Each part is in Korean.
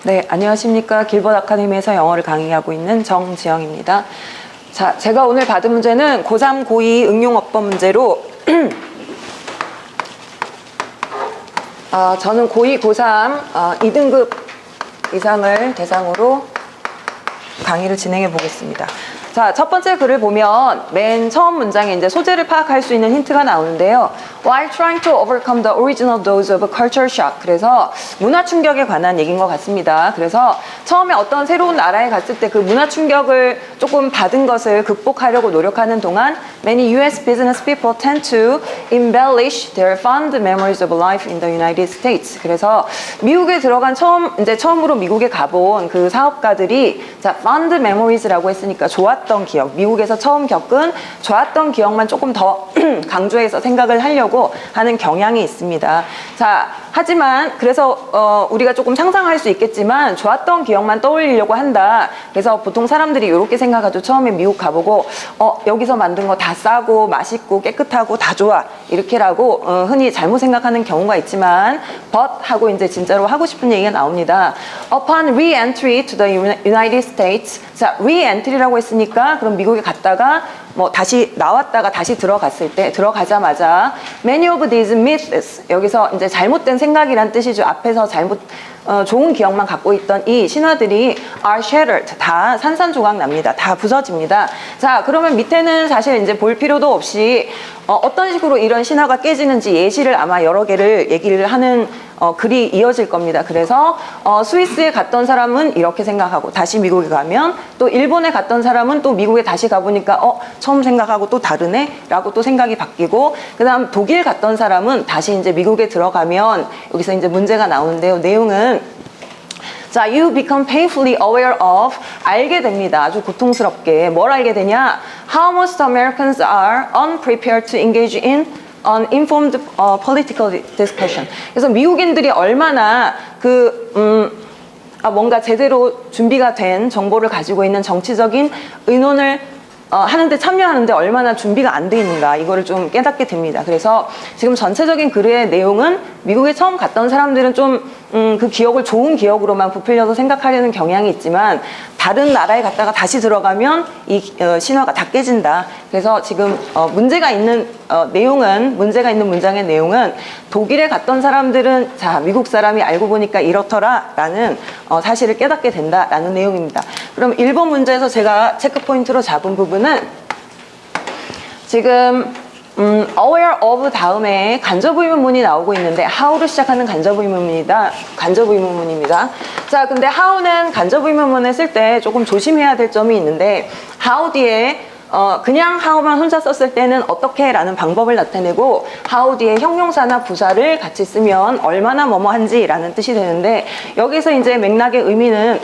네, 안녕하십니까. 길벗 아카데미에서 영어를 강의하고 있는 정지영입니다. 자, 제가 오늘 받은 문제는 고3, 고2 응용어법 문제로 저는 고2, 고3 2등급 이상을 대상으로 강의를 진행해 보겠습니다. 자, 첫 번째 글을 보면 맨 처음 문장에 이제 소재를 파악할 수 있는 힌트가 나오는데요. While trying to overcome the original dose of culture shock. 그래서 문화 충격에 관한 얘기인 것 같습니다. 그래서 처음에 어떤 새로운 나라에 갔을 때 그 문화 충격을 조금 받은 것을 극복하려고 노력하는 동안 many US business people tend to embellish their fond memories of life in the United States. 그래서 미국에 들어간 처음으로 미국에 가본 그 사업가들이 자, fond memories라고 했으니까 좋았던 기억, 미국에서 처음 겪은 좋았던 기억만 조금 더 강조해서 생각을 하려고 하는 경향이 있습니다. 자, 하지만 그래서 우리가 조금 상상할 수 있겠지만 좋았던 기억만 떠올리려고 한다. 그래서 보통 사람들이 이렇게 생각하죠. 처음에 미국 가보고 여기서 만든 거 다 싸고 맛있고 깨끗하고 다 좋아 이렇게라고 흔히 잘못 생각하는 경우가 있지만 but 하고 이제 진짜로 하고 싶은 얘기가 나옵니다. Upon re-entry to the United States. 자, re-entry라고 했으니까 그럼 미국에 갔다가 뭐 다시 나왔다가 다시 들어갔을 때 들어가자마자 many of these myths 여기서 이제 잘못된 생각이란 뜻이죠. 앞에서 좋은 기억만 갖고 있던 이 신화들이 are shattered 다 산산조각 납니다. 다 부서집니다. 자, 그러면 밑에는 사실 이제 볼 필요도 없이 어떤 식으로 이런 신화가 깨지는지 예시를 아마 여러 개를 얘기를 하는 글이 이어질 겁니다. 그래서 스위스에 갔던 사람은 이렇게 생각하고 다시 미국에 가면 또 일본에 갔던 사람은 또 미국에 다시 가보니까 처음 생각하고 또 다르네 라고 또 생각이 바뀌고 그 다음 독일 갔던 사람은 다시 이제 미국에 들어가면 여기서 이제 문제가 나오는데요. 내용은 자, you become painfully aware of 알게 됩니다. 아주 고통스럽게 뭘 알게 되냐? How most Americans are unprepared to engage in uninformed political discussion. 그래서 미국인들이 얼마나 뭔가 제대로 준비가 된 정보를 가지고 있는 정치적인 의논을 하는데 참여하는데 얼마나 준비가 안 돼 있는가 이거를 좀 깨닫게 됩니다. 그래서 지금 전체적인 글의 내용은 미국에 처음 갔던 사람들은 좀 그 기억을 좋은 기억으로만 부풀려서 생각하려는 경향이 있지만 다른 나라에 갔다가 다시 들어가면 이 신화가 다 깨진다. 그래서 지금 문제가 있는 문장의 내용은 독일에 갔던 사람들은 자, 미국 사람이 알고 보니까 이렇더라 라는 사실을 깨닫게 된다라는 내용입니다. 그럼 1번 문제에서 제가 체크 포인트로 잡은 부분은 지금 aware of 다음에 간접의문문이 나오고 있는데 how로 시작하는 간접의문문입니다. 자, 근데 how는 간접의문문을 쓸 때 조금 조심해야 될 점이 있는데 how 뒤에 그냥 how만 혼자 썼을 때는 어떻게 라는 방법을 나타내고 how 뒤에 형용사나 부사를 같이 쓰면 얼마나 뭐뭐한지 라는 뜻이 되는데 여기서 이제 맥락의 의미는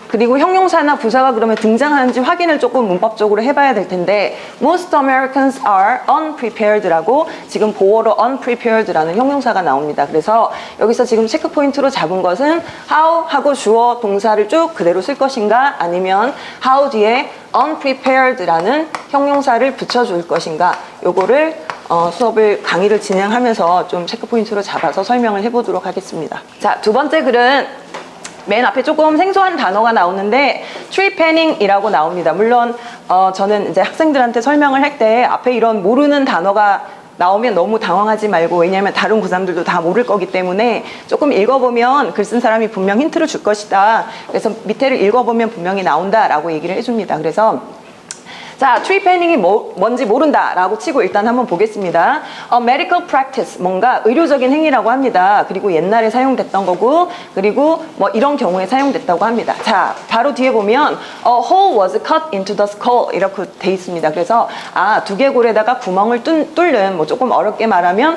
그리고 형용사나 부사가 그러면 등장하는지 확인을 조금 문법적으로 해봐야 될 텐데 most Americans are unprepared라고 지금 보어로 unprepared라는 형용사가 나옵니다. 그래서 여기서 지금 체크 포인트로 잡은 것은 how 하고 주어 동사를 쭉 그대로 쓸 것인가 아니면 how 뒤에 unprepared라는 형용사를 붙여줄 것인가 요거를 강의를 진행하면서 좀 체크 포인트로 잡아서 설명을 해보도록 하겠습니다. 자, 두 번째 글은 맨 앞에 조금 생소한 단어가 나오는데 트리패닝이라고 나옵니다. 물론 저는 이제 학생들한테 설명을 할 때 앞에 이런 모르는 단어가 나오면 너무 당황하지 말고 왜냐하면 다른 고3들도 다 모를 거기 때문에 조금 읽어보면 글 쓴 사람이 분명 힌트를 줄 것이다. 그래서 밑에를 읽어보면 분명히 나온다라고 얘기를 해줍니다. 그래서 자, 트리패닝이 뭔지 모른다라고 치고 일단 한번 보겠습니다. medical practice, 뭔가 의료적인 행위라고 합니다. 그리고 옛날에 사용됐던 거고, 그리고 뭐 이런 경우에 사용됐다고 합니다. 자, 바로 뒤에 보면 a hole was cut into the skull 이렇게 돼 있습니다. 그래서 두개골에다가 구멍을 뚫는 뭐 조금 어렵게 말하면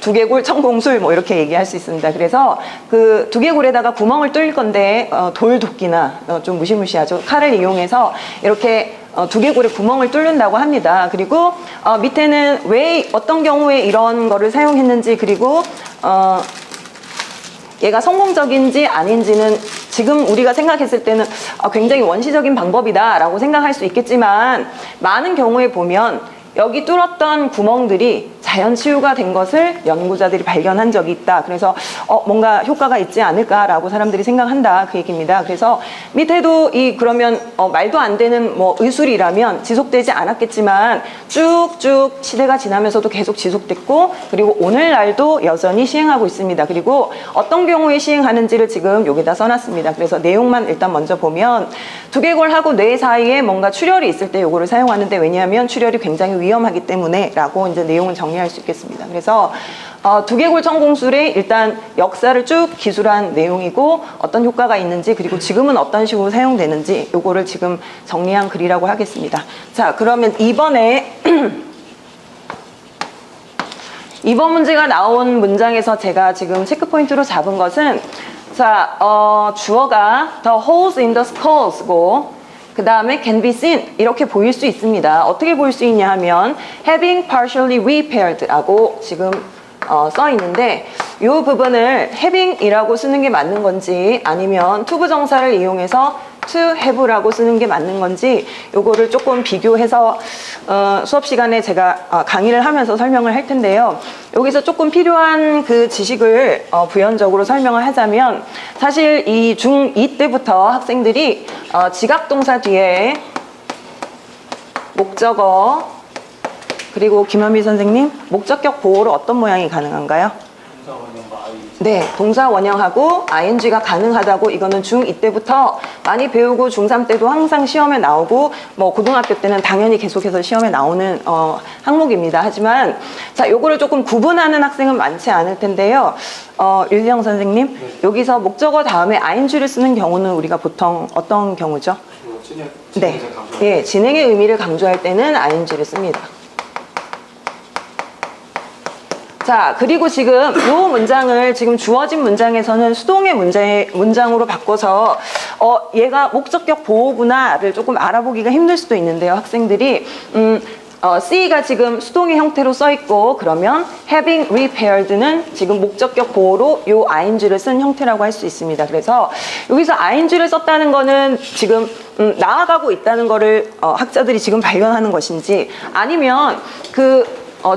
두개골 청공술 뭐 이렇게 얘기할 수 있습니다. 그래서 그 두개골에다가 구멍을 뚫을 건데 돌도끼나 좀 무시무시하죠. 칼을 이용해서 이렇게 두개골에 구멍을 뚫는다고 합니다. 그리고 밑에는 왜 어떤 경우에 이런 거를 사용했는지 그리고 얘가 성공적인지 아닌지는 지금 우리가 생각했을 때는 굉장히 원시적인 방법이다 라고 생각할 수 있겠지만 많은 경우에 보면 여기 뚫었던 구멍들이 자연 치유가 된 것을 연구자들이 발견한 적이 있다. 그래서 뭔가 효과가 있지 않을까라고 사람들이 생각한다. 그 얘기입니다. 그래서 밑에도 그러면 말도 안 되는 뭐 의술이라면 지속되지 않았겠지만 쭉쭉 시대가 지나면서도 계속 지속됐고 그리고 오늘날도 여전히 시행하고 있습니다. 그리고 어떤 경우에 시행하는지를 지금 여기다 써놨습니다. 그래서 내용만 일단 먼저 보면 두개골하고 뇌 사이에 뭔가 출혈이 있을 때 요거를 사용하는데 왜냐하면 출혈이 굉장히 위험하기 때문에 라고 이제 내용을 정리할 수 있겠습니다. 그래서 두개골 천공술의 일단 역사를 쭉 기술한 내용이고 어떤 효과가 있는지 그리고 지금은 어떤 식으로 사용되는지 요거를 지금 정리한 글이라고 하겠습니다. 자, 그러면 이번에 이번 문제가 나온 문장에서 제가 지금 체크 포인트로 잡은 것은 자, 주어가 the holes in the skulls,고 그 다음에 can be seen 이렇게 보일 수 있습니다. 어떻게 보일 수 있냐 하면 having partially repaired라고 지금 써 있는데 이 부분을 having이라고 쓰는 게 맞는 건지 아니면 to 부정사를 이용해서 to have라고 쓰는 게 맞는 건지 요거를 조금 비교해서 수업 시간에 제가 강의를 하면서 설명을 할 텐데요. 여기서 조금 필요한 그 지식을 부연적으로 설명을 하자면 사실 이 중2 때부터 학생들이 지각동사 뒤에 목적어 그리고 김한미 선생님 목적격 보호로 어떤 모양이 가능한가요? 네, 동사 원형하고 ing가 가능하다고 이거는 중2 때부터 많이 배우고 중3 때도 항상 시험에 나오고 뭐 고등학교 때는 당연히 계속해서 시험에 나오는 항목입니다. 하지만 자, 요거를 조금 구분하는 학생은 많지 않을 텐데요. 윤정 선생님, 여기서 목적어 다음에 ing를 쓰는 경우는 우리가 보통 어떤 경우죠? 네, 예, 진행의 의미를 강조할 때는 ing를 씁니다. 자, 그리고 지금 이 문장을 지금 주어진 문장에서는 수동의 문장으로 바꿔서 얘가 목적격 보호구나를 조금 알아보기가 힘들 수도 있는데요. 학생들이 C가 지금 수동의 형태로 써 있고 그러면 having repaired는 지금 목적격 보호로 요 ing를 쓴 형태라고 할 수 있습니다. 그래서 여기서 ing를 썼다는 거는 지금 나아가고 있다는 거를 학자들이 지금 발견하는 것인지 아니면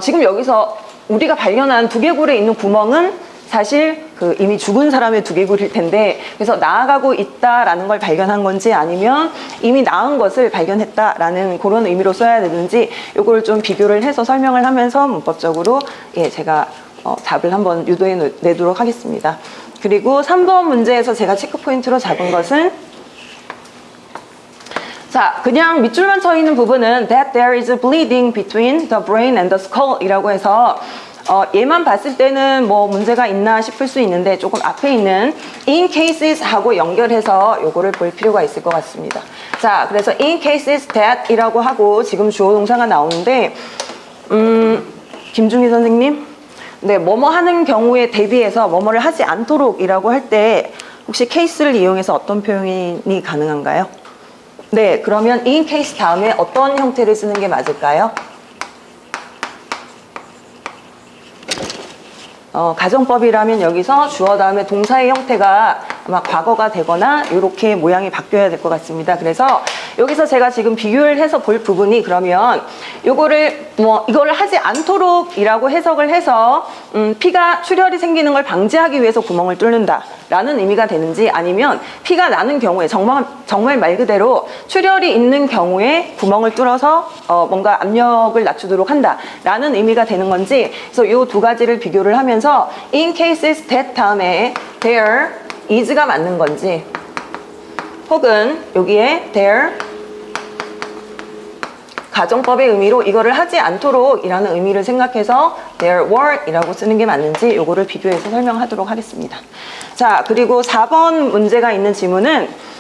지금 여기서 우리가 발견한 두개골에 있는 구멍은 사실 이미 죽은 사람의 두개골일 텐데 그래서 나아가고 있다라는 걸 발견한 건지 아니면 이미 나은 것을 발견했다라는 그런 의미로 써야 되는지 요거를 좀 비교를 해서 설명을 하면서 문법적으로 제가 답을 한번 유도해 내도록 하겠습니다. 그리고 3번 문제에서 제가 체크 포인트로 잡은 것은 자, 그냥 밑줄만 쳐 있는 부분은 that there is bleeding between the brain and the skull 이라고 해서 얘만 봤을 때는 뭐 문제가 있나 싶을 수 있는데 조금 앞에 있는 in cases 하고 연결해서 요거를 볼 필요가 있을 것 같습니다. 자, 그래서 in cases that 이라고 하고 지금 주어 동사가 나오는데 김중희 선생님, 네, 뭐뭐 하는 경우에 대비해서 뭐뭐를 하지 않도록 이라고 할 때 혹시 case를 이용해서 어떤 표현이 가능한가요? 네, 그러면 in case 다음에 어떤 형태를 쓰는 게 맞을까요? 가정법이라면 여기서 주어 다음에 동사의 형태가 아마 과거가 되거나 이렇게 모양이 바뀌어야 될 것 같습니다. 그래서 여기서 제가 지금 비교를 해서 볼 부분이 그러면 이거를 하지 않도록 이라고 해석을 해서 피가 출혈이 생기는 걸 방지하기 위해서 구멍을 뚫는다 라는 의미가 되는지 아니면 피가 나는 경우에 정말 말 그대로 출혈이 있는 경우에 구멍을 뚫어서 뭔가 압력을 낮추도록 한다 라는 의미가 되는 건지 그래서 이 두 가지를 비교를 하면서 in cases that 다음에 there is가 맞는 건지 혹은 여기에 there 가정법의 의미로 이거를 하지 않도록 이라는 의미를 생각해서 there were 이라고 쓰는 게 맞는지 요거를 비교해서 설명하도록 하겠습니다. 자, 그리고 4번 문제가 있는 지문은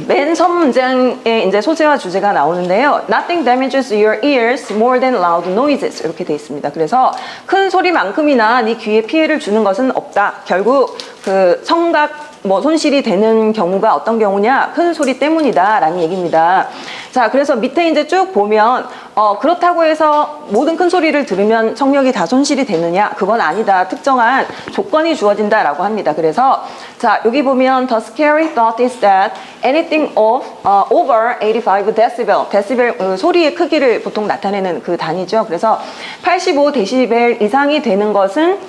맨 첫 문장에 이제 소재와 주제가 나오는데요. Nothing damages your ears more than loud noises 이렇게 돼 있습니다. 그래서 큰 소리만큼이나 네 귀에 피해를 주는 것은 없다. 결국 그 청각 뭐 손실이 되는 경우가 어떤 경우냐? 큰 소리 때문이다 라는 얘기입니다. 자, 그래서 밑에 이제 쭉 보면 그렇다고 해서 모든 큰 소리를 들으면 청력이 다 손실이 되느냐? 그건 아니다. 특정한 조건이 주어진다 라고 합니다. 그래서 자, 여기 보면 the scary thought is that anything over 85 decibel, 데시벨 소리의 크기를 보통 나타내는 그 단위죠. 그래서 85 데시벨 이상이 되는 것은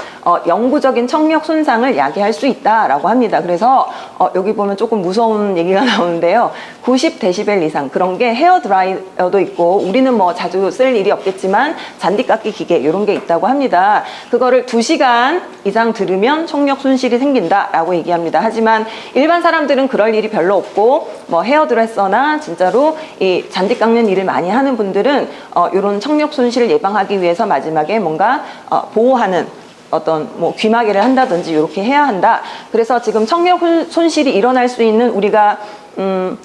영구적인 청력 손상을 야기할 수 있다라고 합니다. 그래서 여기 보면 조금 무서운 얘기가 나오는데요. 90 데시벨 이상 그런 게 헤어 드라이어도 있고 우리는 뭐 자주 쓸 일이 없겠지만 잔디 깎기 기계 이런 게 있다고 합니다. 그거를 2시간 이상 들으면 청력 손실이 생긴다라고 얘기합니다. 하지만 일반 사람들은 그럴 일이 별로 없고 뭐 헤어드레서나 진짜로 이 잔디 깎는 일을 많이 하는 분들은 이런 청력 손실을 예방하기 위해서 마지막에 뭔가 보호하는 어떤 뭐 귀마개를 한다든지 이렇게 해야 한다. 그래서 지금 청력 손실이 일어날 수 있는 우리가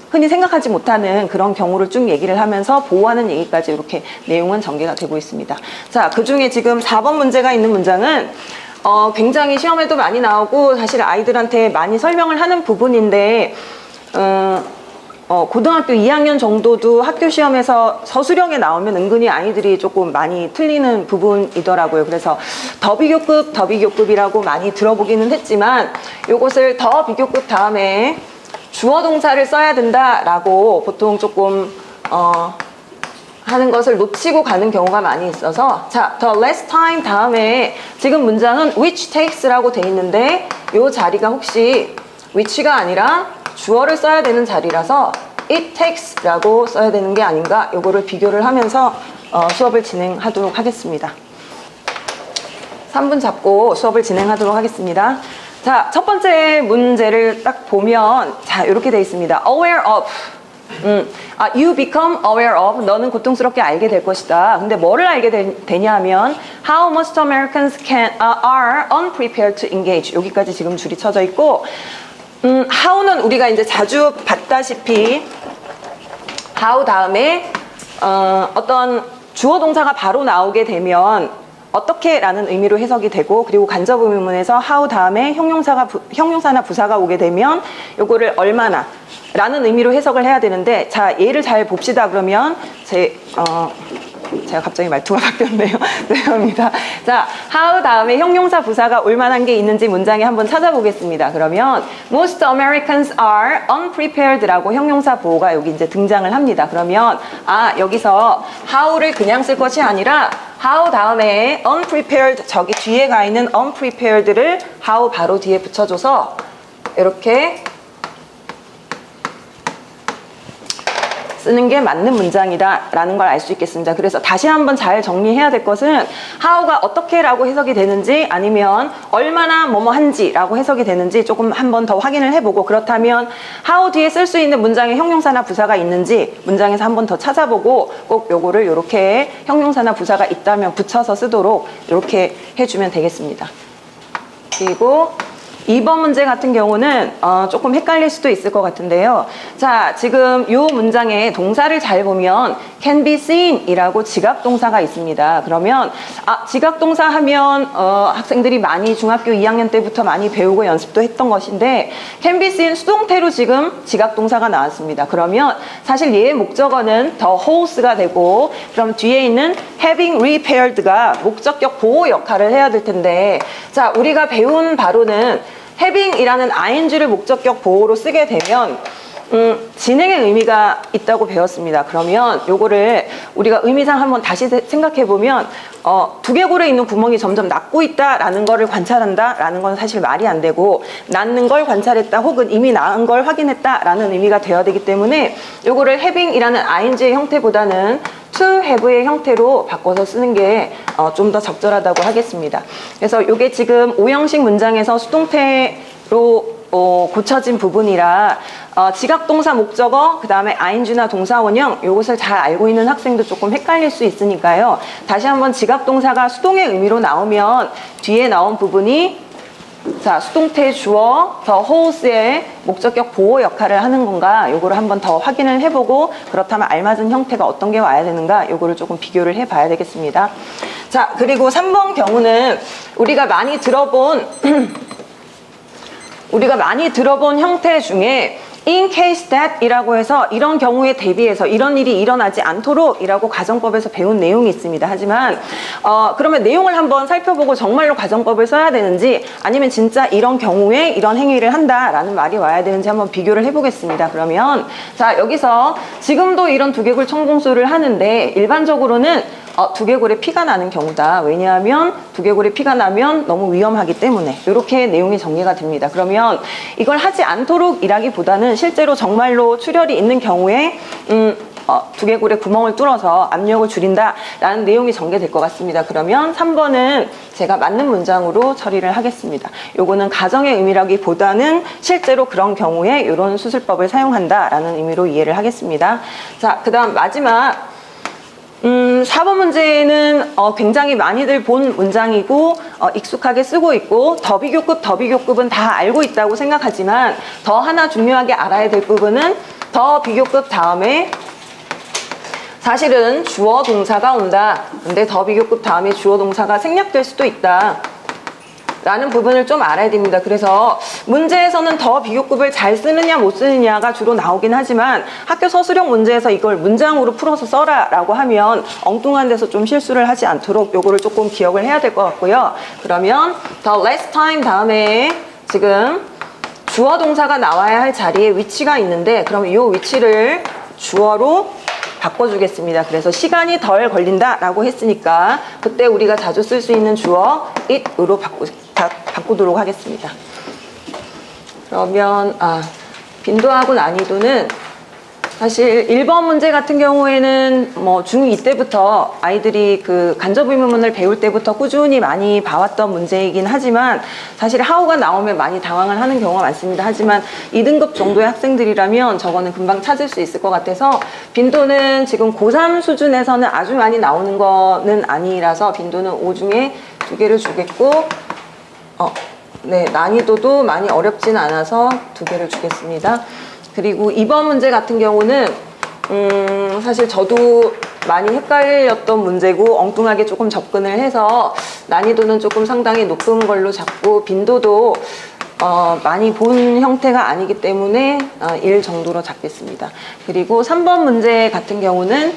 흔히 생각하지 못하는 그런 경우를 쭉 얘기를 하면서 보호하는 얘기까지 이렇게 내용은 전개가 되고 있습니다. 자, 그 중에 지금 4번 문제가 있는 문장은 굉장히 시험에도 많이 나오고 사실 아이들한테 많이 설명을 하는 부분인데 고등학교 2학년 정도도 학교 시험에서 서술형에 나오면 은근히 아이들이 조금 많이 틀리는 부분이더라고요. 그래서 더 비교급이라고 많이 들어보기는 했지만 이것을 더 비교급 다음에 주어 동사를 써야 된다라고 보통 조금 하는 것을 놓치고 가는 경우가 많이 있어서 자, the last time 다음에 지금 문장은 which takes라고 돼 있는데 이 자리가 혹시 which가 아니라 주어를 써야 되는 자리라서 it takes라고 써야 되는 게 아닌가 요거를 비교를 하면서 수업을 진행하도록 하겠습니다. 3분 잡고 수업을 진행하도록 하겠습니다. 자, 첫 번째 문제를 딱 보면 자, 이렇게 돼 있습니다. aware of you become aware of 너는 고통스럽게 알게 될 것이다. 근데 뭐를 알게 되냐 하면 how most Americans are unprepared to engage 여기까지 지금 줄이 쳐져 있고 how는 우리가 이제 자주 봤다시피 how 다음에 어떤 주어 동사가 바로 나오게 되면 어떻게 라는 의미로 해석이 되고 그리고 간접 의문문에서 how 다음에 형용사나 부사가 오게 되면 요거를 얼마나 라는 의미로 해석을 해야 되는데 자 예를 잘 봅시다. 그러면 제가 갑자기 말투가 바뀌었네요. 죄송합니다. 자, how 다음에 형용사 부사가 올만한 게 있는지 문장에 한번 찾아보겠습니다. 그러면 most Americans are unprepared라고 형용사 보호가 여기 이제 등장을 합니다. 그러면 여기서 how를 그냥 쓸 것이 아니라 how 다음에 unprepared 저기 뒤에 가 있는 unprepared를 how 바로 뒤에 붙여줘서 이렇게 쓰는 게 맞는 문장이다 라는 걸 알 수 있겠습니다. 그래서 다시 한번 잘 정리해야 될 것은 how가 어떻게 라고 해석이 되는지 아니면 얼마나 뭐뭐 한지 라고 해석이 되는지 조금 한번 더 확인을 해보고 그렇다면 how 뒤에 쓸 수 있는 문장에 형용사나 부사가 있는지 문장에서 한번 더 찾아보고 꼭 요거를 이렇게 형용사나 부사가 있다면 붙여서 쓰도록 이렇게 해주면 되겠습니다. 그리고 2번 문제 같은 경우는 조금 헷갈릴 수도 있을 것 같은데요. 자, 지금 이 문장에 동사를 잘 보면 can be seen 이라고 지각동사가 있습니다. 그러면 지각동사 하면 학생들이 많이 중학교 2학년 때부터 많이 배우고 연습도 했던 것인데 can be seen 수동태로 지금 지각동사가 나왔습니다. 그러면 사실 얘의 목적어는 the horse가 되고 그럼 뒤에 있는 having repaired가 목적격 보호 역할을 해야 될 텐데 자, 우리가 배운 바로는 having이라는 ing를 목적격 보호로 쓰게 되면 진행의 의미가 있다고 배웠습니다. 그러면 요거를 우리가 의미상 한번 다시 생각해 보면 두개골에 있는 구멍이 점점 낫고 있다라는 거를 관찰한다라는 건 사실 말이 안 되고 낫는 걸 관찰했다 혹은 이미 나은 걸 확인했다라는 의미가 되어야 되기 때문에 요거를 having이라는 ing의 형태보다는 to have의 형태로 바꿔서 쓰는 게 좀 더 적절하다고 하겠습니다. 그래서 요게 지금 오형식 문장에서 수동태로 고쳐진 부분이라 지각동사 목적어 그 다음에 ing나 동사 원형 요것을 잘 알고 있는 학생도 조금 헷갈릴 수 있으니까요. 다시 한번 지각동사가 수동의 의미로 나오면 뒤에 나온 부분이 자, 수동태 주어 the horse의 목적격 보호 역할을 하는 건가 요거를 한번 더 확인을 해보고 그렇다면 알맞은 형태가 어떤 게 와야 되는가 요거를 조금 비교를 해봐야 되겠습니다. 자, 그리고 3번 경우는 우리가 많이 들어본 우리가 많이 들어본 형태 중에 in case that 이라고 해서 이런 경우에 대비해서 이런 일이 일어나지 않도록 이라고 가정법에서 배운 내용이 있습니다. 하지만 그러면 내용을 한번 살펴보고 정말로 가정법을 써야 되는지 아니면 진짜 이런 경우에 이런 행위를 한다라는 말이 와야 되는지 한번 비교를 해보겠습니다. 그러면 자, 여기서 지금도 이런 두개골 청봉술을 하는데 일반적으로는 두개골에 피가 나는 경우다. 왜냐하면 두개골에 피가 나면 너무 위험하기 때문에 이렇게 내용이 전개가 됩니다. 그러면 이걸 하지 않도록 일하기보다는 실제로 정말로 출혈이 있는 경우에 두개골에 구멍을 뚫어서 압력을 줄인다라는 내용이 전개될 것 같습니다. 그러면 3번은 제가 맞는 문장으로 처리를 하겠습니다. 요거는 가정의 의미라기보다는 실제로 그런 경우에 이런 수술법을 사용한다라는 의미로 이해를 하겠습니다. 자, 그 다음 마지막 4번 문제는 굉장히 많이들 본 문장이고 익숙하게 쓰고 있고 더비교급은 다 알고 있다고 생각하지만 더 하나 중요하게 알아야 될 부분은 더비교급 다음에 사실은 주어 동사가 온다. 근데 더비교급 다음에 주어 동사가 생략될 수도 있다. 라는 부분을 좀 알아야 됩니다. 그래서 문제에서는 더 비교급을 잘 쓰느냐 못 쓰느냐가 주로 나오긴 하지만 학교 서술형 문제에서 이걸 문장으로 풀어서 써라 라고 하면 엉뚱한 데서 좀 실수를 하지 않도록 요거를 조금 기억을 해야 될 것 같고요. 그러면 the last time 다음에 지금 주어 동사가 나와야 할 자리에 위치가 있는데 그럼 이 위치를 주어로 바꿔주겠습니다. 그래서 시간이 덜 걸린다 라고 했으니까 그때 우리가 자주 쓸 수 있는 주어 it으로 바꾸도록 하겠습니다. 그러면 빈도하고 난이도는 사실 1번 문제 같은 경우에는 뭐 중2 때부터 아이들이 그 간접의문문을 배울 때부터 꾸준히 많이 봐왔던 문제이긴 하지만 사실 하우가 나오면 많이 당황을 하는 경우가 많습니다. 하지만 2등급 정도의 학생들이라면 저거는 금방 찾을 수 있을 것 같아서 빈도는 지금 고3 수준에서는 아주 많이 나오는 거는 아니라서 빈도는 5 중에 2개를 주겠고 네, 난이도도 많이 어렵진 않아서 2개를 주겠습니다. 그리고 2번 문제 같은 경우는 사실 저도 많이 헷갈렸던 문제고 엉뚱하게 조금 접근을 해서 난이도는 조금 상당히 높은 걸로 잡고 빈도도 많이 본 형태가 아니기 때문에 1 정도로 잡겠습니다. 그리고 3번 문제 같은 경우는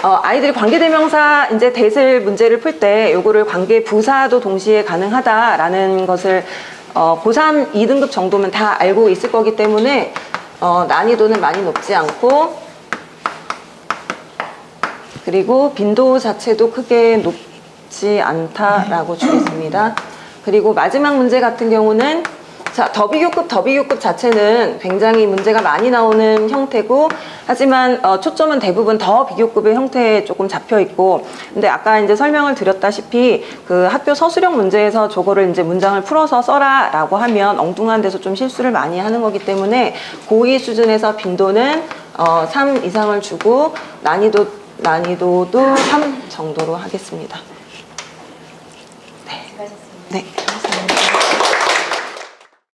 아이들이 관계대명사 이제 대슬 문제를 풀 때 요거를 관계 부사도 동시에 가능하다라는 것을 고3 2등급 정도면 다 알고 있을 거기 때문에 난이도는 많이 높지 않고 그리고 빈도 자체도 크게 높지 않다라고 주겠습니다. 그리고 마지막 문제 같은 경우는 자, 더비교급 자체는 굉장히 문제가 많이 나오는 형태고 하지만 초점은 대부분 더비교급의 형태에 조금 잡혀 있고 근데 아까 이제 설명을 드렸다시피 그 학교 서술형 문제에서 저거를 이제 문장을 풀어서 써라 라고 하면 엉뚱한 데서 좀 실수를 많이 하는 거기 때문에 고2 수준에서 빈도는 3 이상을 주고 난이도도 3 정도로 하겠습니다. 네. 수고하셨습니다. 네.